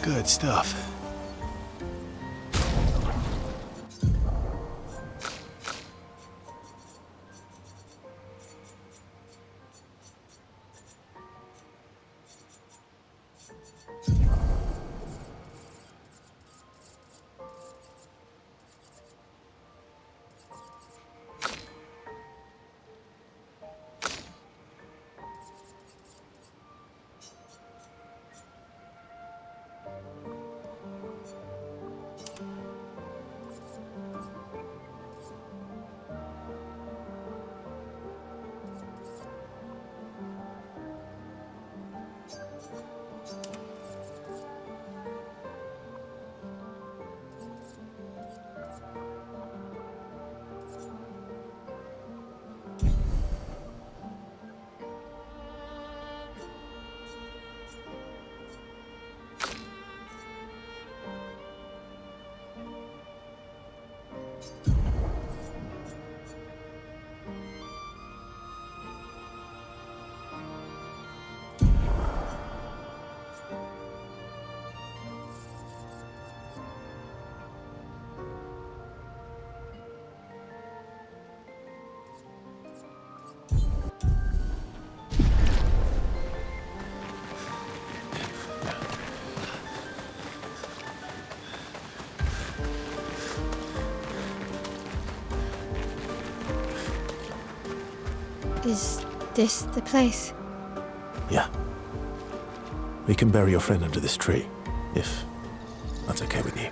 Good stuff. Is this the place? Yeah. We can bury your friend under this tree, if that's okay with you.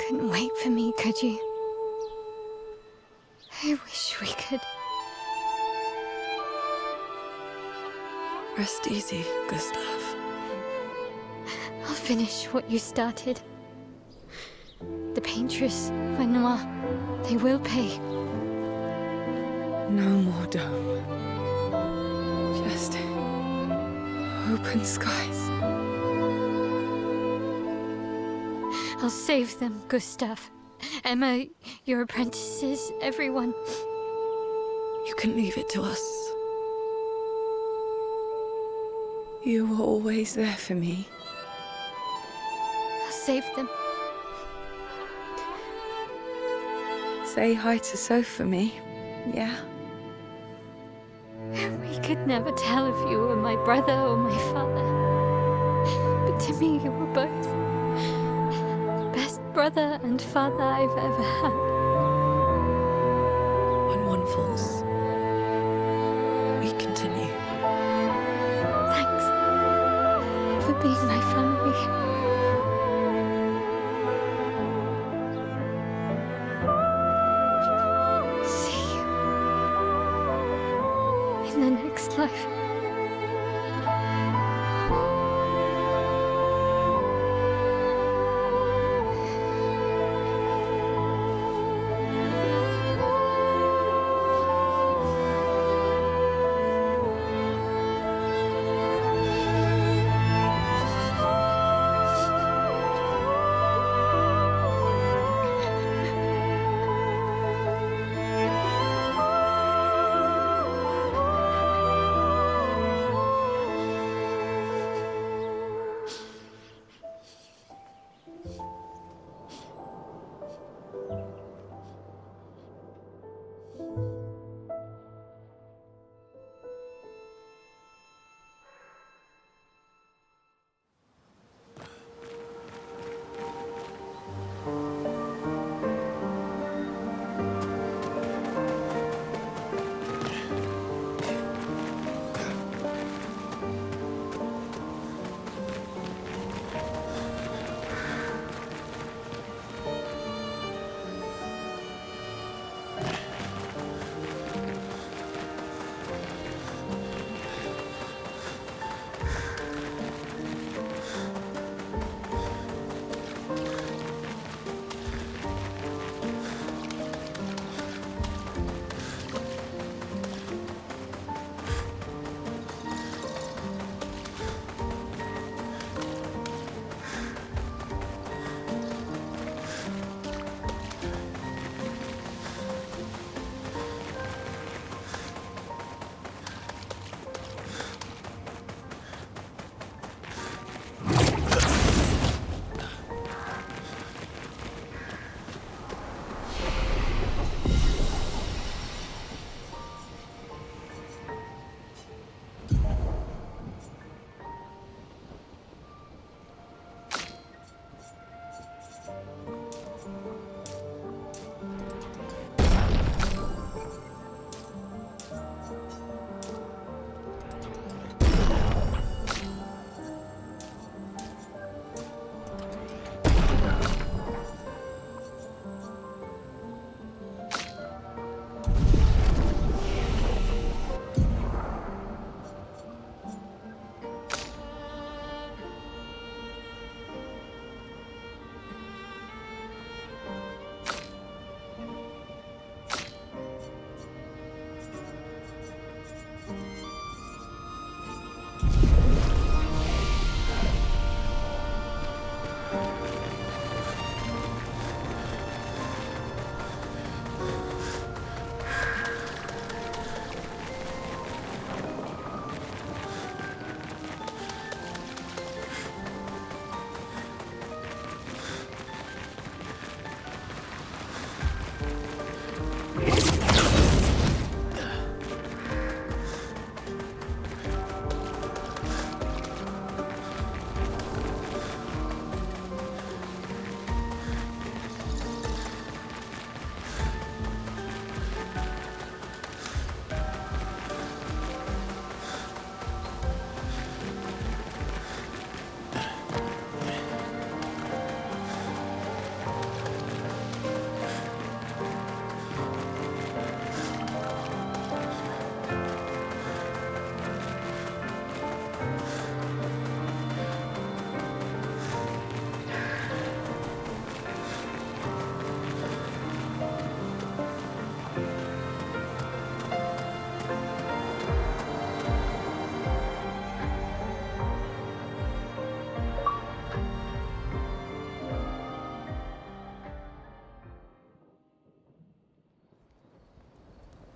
Couldn't wait for me, could you? I wish we could. Rest easy, Gustave. I'll finish what you started. The paintress, Renoir, they will pay. No more dome. Just open skies. I'll save them, Gustave. Emma, your apprentices, everyone. You can leave it to us. You were always there for me. I'll save them. Say hi to Soph for me, yeah? We could never tell if you were my brother or my father. But to me, you were both. Best brother and father I've ever had. When one falls, we continue. Thanks for being my family. See you in the next life.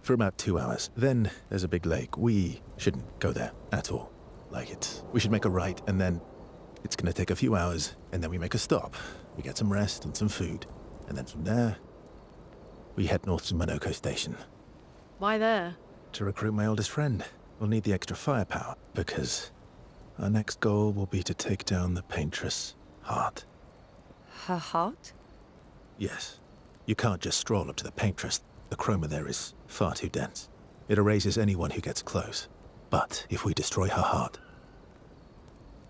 for about 2 hours. Then there's a big lake. We shouldn't go there at all. We should make a right, and then it's gonna take a few hours, and then we make a stop. We get some rest and some food, and then from there, we head north to Minoko Station. Why there? To recruit my oldest friend. We'll need the extra firepower, because our next goal will be to take down the paintress Heart. Her heart? Yes. You can't just stroll up to the paintress. The chroma there is far too dense. It erases anyone who gets close. But if we destroy her heart,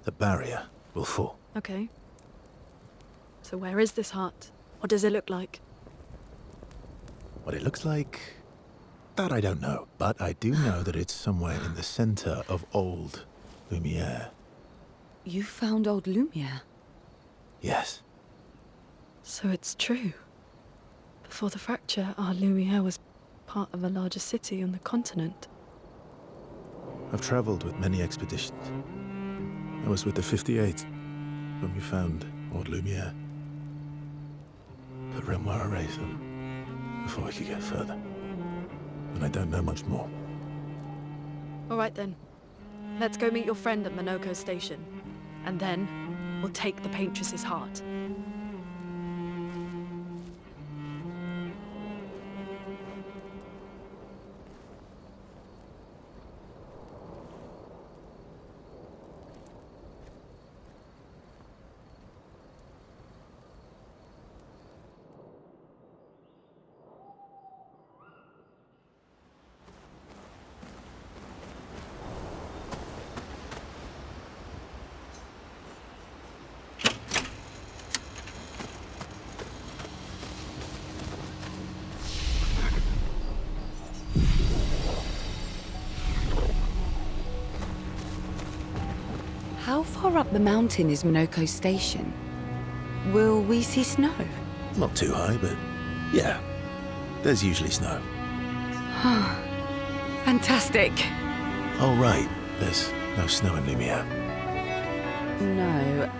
the barrier will fall. Okay. So where is this heart? What does it look like? What it looks like, that I don't know. But I do know that it's somewhere in the center of old Lumiere. You found old Lumiere? Yes. So it's true. Before the fracture, our Lumiere was part of a larger city on the continent. I've traveled with many expeditions. I was with the 58th when we found old Lumiere. But Renoir erased them before we could get further. And I don't know much more. All right then. Let's go meet your friend at Minoko Station. And then, we'll take the paintress's heart. How far up the mountain is Minoko Station? Will we see snow? Not too high, but yeah. There's usually snow. Fantastic. Oh, right. There's no snow in Lumiere. No,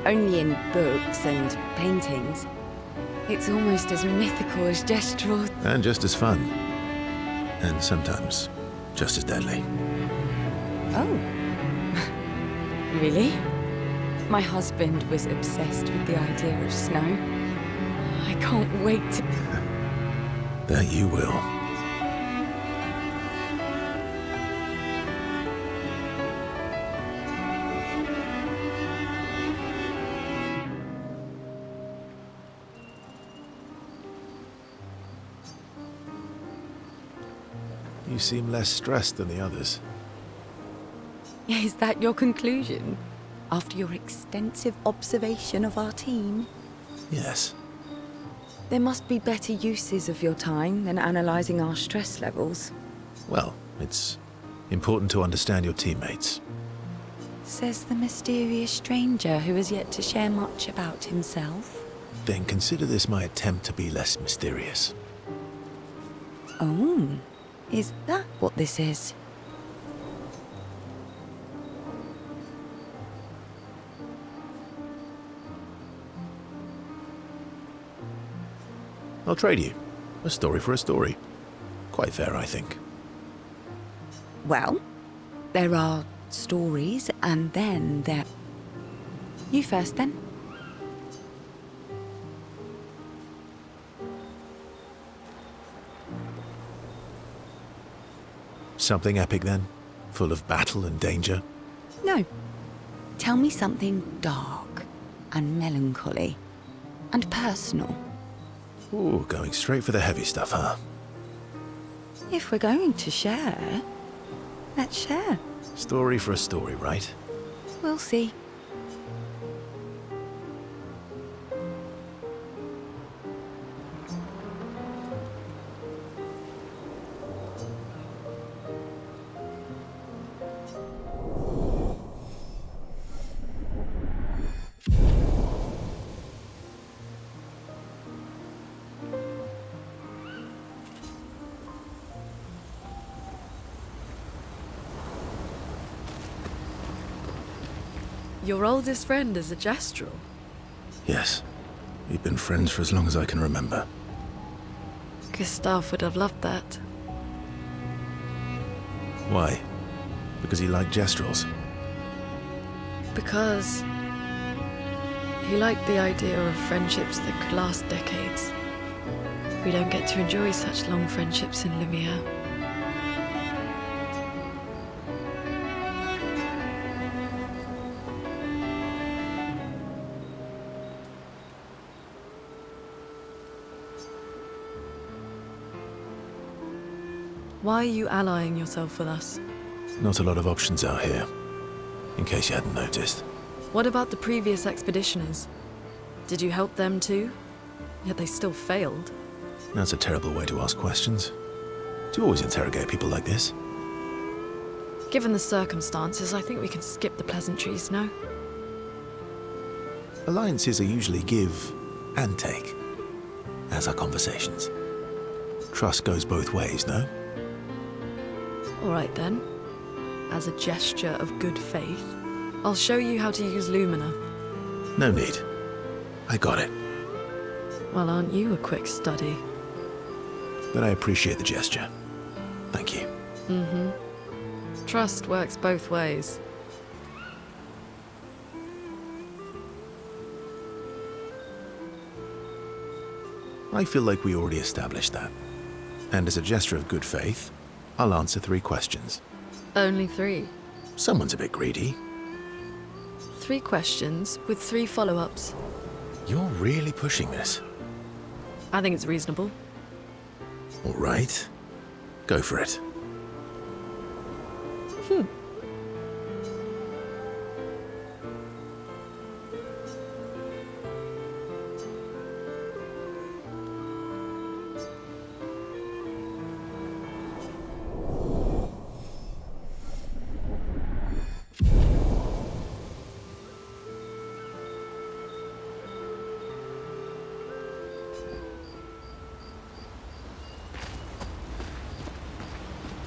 only in books and paintings. It's almost as mythical as gestural. And just as fun. And sometimes just as deadly. Oh. Really? My husband was obsessed with the idea of snow. I can't wait to... That you will. You seem less stressed than the others. Is that your conclusion? After your extensive observation of our team? Yes. There must be better uses of your time than analysing our stress levels. Well, it's important to understand your teammates. Says the mysterious stranger who has yet to share much about himself. Then consider this my attempt to be less mysterious. Oh, is that what this is? I'll trade you. A story for a story. Quite fair, I think. Well, there are stories, and then there... You first, then. Something epic, then? Full of battle and danger? No. Tell me something dark and melancholy and personal. Ooh, going straight for the heavy stuff, huh? If we're going to share, let's share. Story for a story, right? We'll see. Your oldest friend is a gestural. Yes. We've been friends for as long as I can remember. Gustave would have loved that. Why? Because he liked Gestrels? Because he liked the idea of friendships that could last decades. We don't get to enjoy such long friendships in Lumiere. Why are you allying yourself with us? Not a lot of options out here, in case you hadn't noticed. What about the previous expeditioners? Did you help them too? Yet they still failed. That's a terrible way to ask questions. Do you always interrogate people like this? Given the circumstances, I think we can skip the pleasantries, no? Alliances are usually give and take, as are conversations. Trust goes both ways, no? All right then. As a gesture of good faith, I'll show you how to use Lumina. No need. I got it. Well, aren't you a quick study? But I appreciate the gesture. Thank you. Trust works both ways. I feel like we already established that. And as a gesture of good faith, I'll answer 3 questions. Only 3. Someone's a bit greedy. 3 questions with 3 follow-ups. You're really pushing this. I think it's reasonable. All right. Go for it.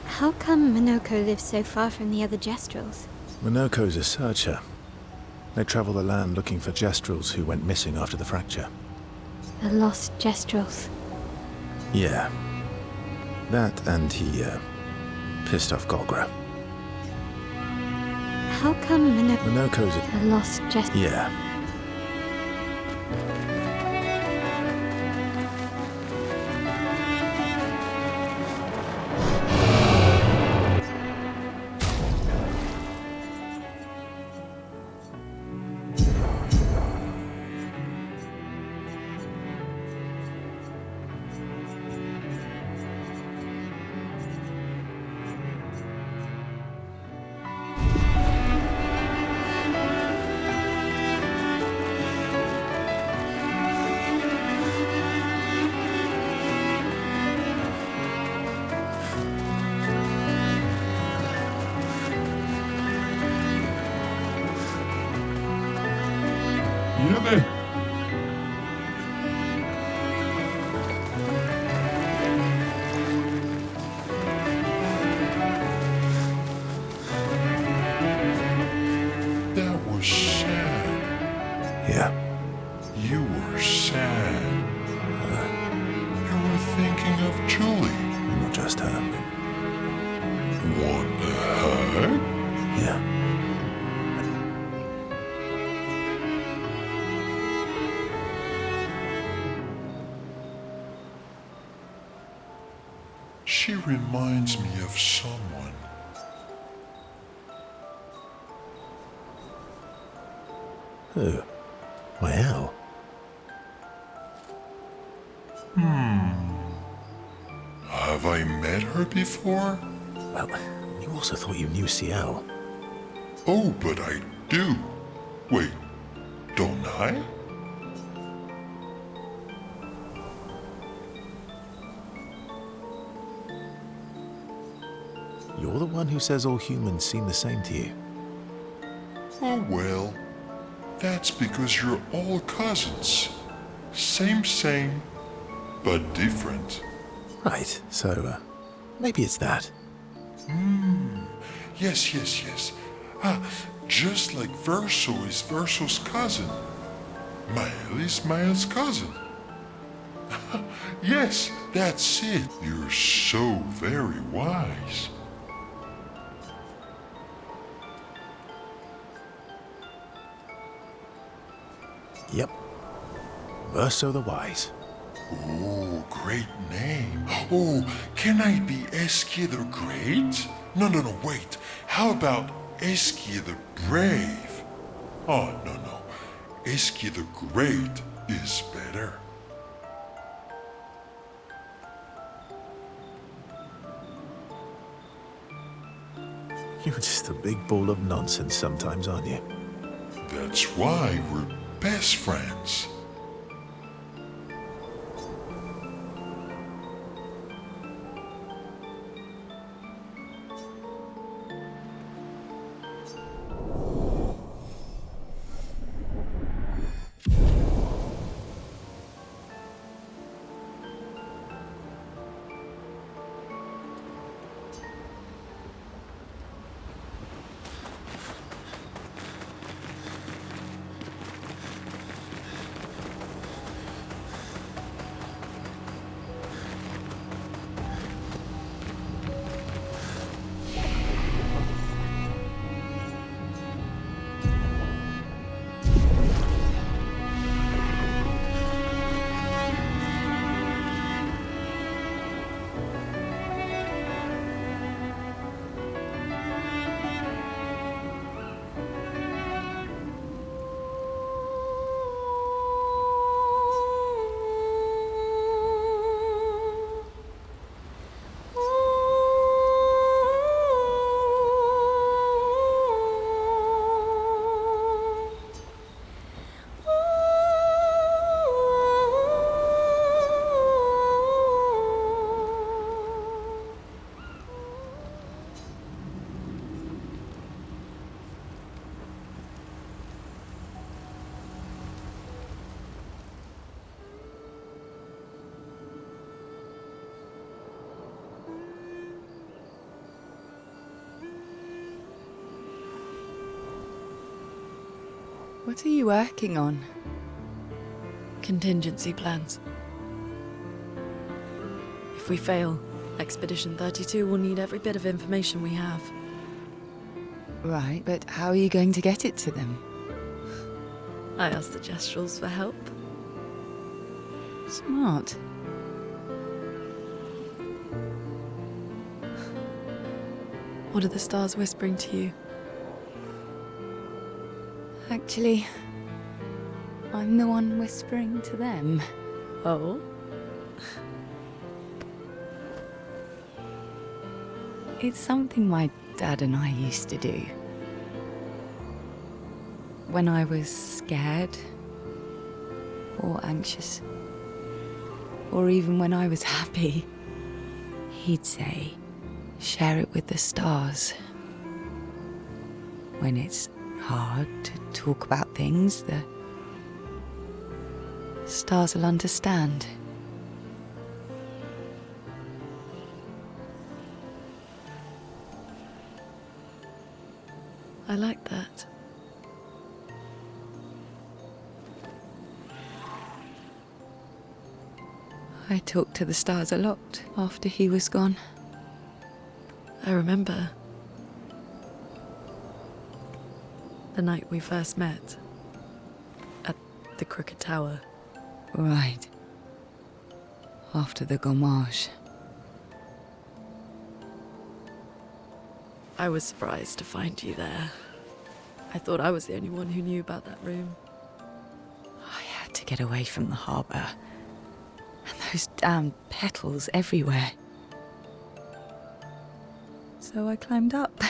How come Minoko lives so far from the other Gestrels? Minoko's a searcher. They travel the land looking for Gestrels who went missing after the fracture. The lost Gestrels. Yeah. That and he, pissed off Golgra. How come Minoko's a... the lost Gestrels? Yeah. Yummy. That was sad. Yeah. You were sad. You were thinking of Julie. Not just her. What the heck? Yeah. She reminds me of someone. Who? Well. Have I met her before? Well, you also thought you knew CL. Oh, but I do. Wait, don't I? You're the one who says all humans seem the same to you. Oh well, that's because you're all cousins. Same, but different. Right, so, maybe it's that. Yes. Just like Verso is Verso's cousin. Mael is Mael's cousin. Yes, that's it. You're so very wise. Yep. Verso the Wise. Oh, great name. Oh, can I be Eskia the Great? No, wait. How about Eskia the Brave? Oh, no. Eskia the Great is better. You're just a big ball of nonsense sometimes, aren't you? That's why we're best friends. What are you working on? Contingency plans. If we fail, Expedition 32 will need every bit of information we have. Right, but how are you going to get it to them? I asked the Gestrals for help. Smart. What are the stars whispering to you? Actually, I'm the one whispering to them. Oh? It's something my dad and I used to do. When I was scared, or anxious, or even when I was happy, he'd say, share it with the stars. When it's hard to talk about things, the stars will understand. I like that. I talked to the stars a lot after he was gone. I remember the night we first met at the Crooked Tower. Right. After the gommage. I was surprised to find you there. I thought I was the only one who knew about that room. I had to get away from the harbour. And those damn petals everywhere. So I climbed up.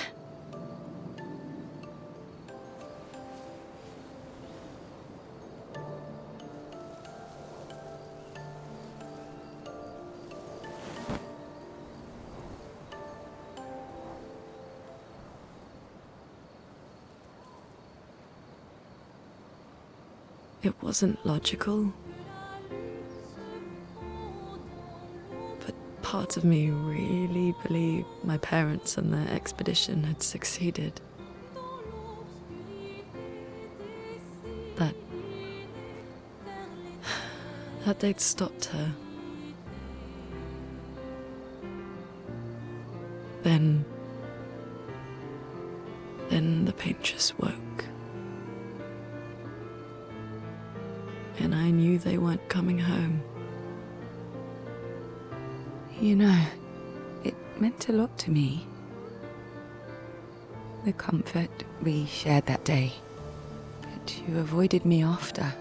It wasn't logical. But part of me really believed my parents and their expedition had succeeded. That they'd stopped her. Then the paint just woke. I knew they weren't coming home. You know, it meant a lot to me. The comfort we shared that day. But you avoided me after.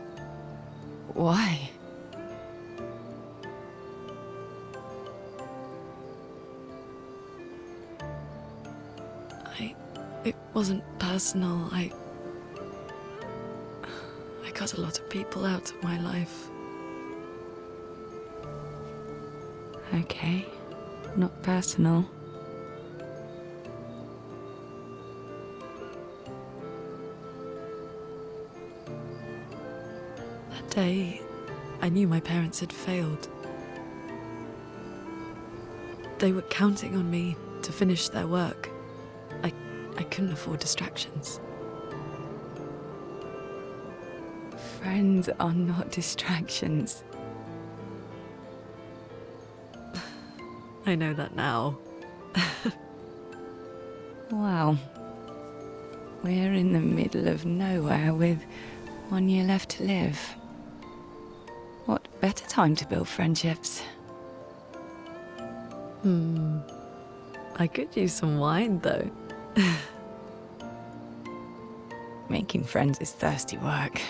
Why? It wasn't personal. I cut a lot of people out of my life. Okay, not personal. That day, I knew my parents had failed. They were counting on me to finish their work. I couldn't afford distractions. Friends are not distractions. I know that now. Wow. We're in the middle of nowhere with 1 year left to live. What better time to build friendships? I could use some wine, though. Making friends is thirsty work.